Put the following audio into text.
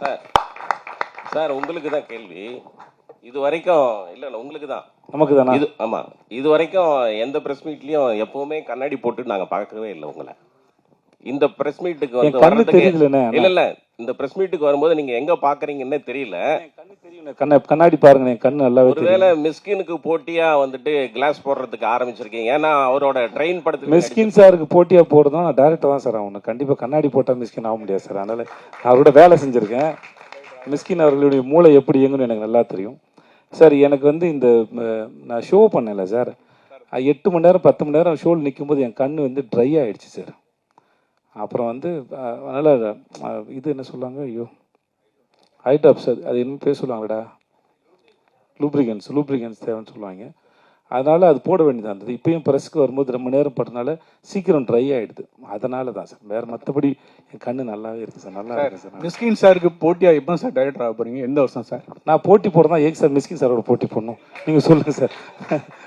Sir sir உங்களுக்கு தான் கேள்வி. இது வரைக்கும் இல்லை உங்களுக்கு தான். நமக்கு தானே இது ஆமாம். இது வரைக்கும் எந்த ப்ரெஸ் மீட்லேயும் எப்போவுமே கண்ணாடி போட்டு நாங்கள் பார்க்கவே இல்லை உங்களை. இந்த ப்ரெஸ் மீட்டுக்கு வந்து வர்றதுக்கு இல்லை இல்லை, இந்த ப்ரெஸ் மீட்டுக்கு வரும்போது நீங்கள் எங்கே பார்க்குறீங்கன்னே தெரியல. கண்ணாடி பாருங்க, என் கண்ணு நல்லா. ஒருவேளை மிஸ்கினுக்கு போட்டியா வந்துட்டு கிளாஸ் போடுறதுக்கு ஆரம்பிச்சிருக்கீங்க. ஏன்னா அவரோட ட்ரெயின் படத்துக்கு மிஸ்கின் சாருக்கு போட்டியா போடுறதும் நான் டேரக்டர் தான் சார் ஆகணும். கண்டிப்பாக கண்ணாடி போட்டால் மிஸ்கின் ஆக முடியாது சார். அதனால அவரோட வேலை செஞ்சுருக்கேன். மிஸ்கின் அவர்களுடைய மூளை எப்படி இயங்குன்னு எனக்கு நல்லா தெரியும் சார். எனக்கு வந்து இந்த நான் ஷோ பண்ணல சார், 8 மணி நேரம் 10 மணி நேரம் ஷோவில் நிற்கும்போது என் கண் வந்து ட்ரை ஆகிடுச்சு சார். அப்புறம் வந்து அதனால் இது என்ன சொல்லுவாங்க, ஐயோ ஹைட்ராப்ஸ், அது என்ன பேர் சொல்லுவாங்கடா, லூப்ரிகன்ஸ் தேவைன்னு சொல்லுவாங்க. அதனால் அது போட வேண்டியதாக இருந்தது. இப்போயும் ப்ரெஸ்க்கு வரும்போது ரொம்ப நேரம் பட்டனால சீக்கிரம் ட்ரை ஆகிடுது. அதனால தான் சார், வேறு மற்றபடி என் கண்ணு நல்லாவே இருக்குது சார். நல்லா இருக்குது சார். மிஸ்கின் சாருக்கு போட்டியாக எப்போ சார் டைரக்டர் ஆக போகிறீங்க? எந்த வருஷம் சார்? நான் போட்டி போடுறதா ஏன் சார் மிஸ்கின் சாரோட போட்டி போடணும்? நீங்கள் சொல்லுங்கள் சார்.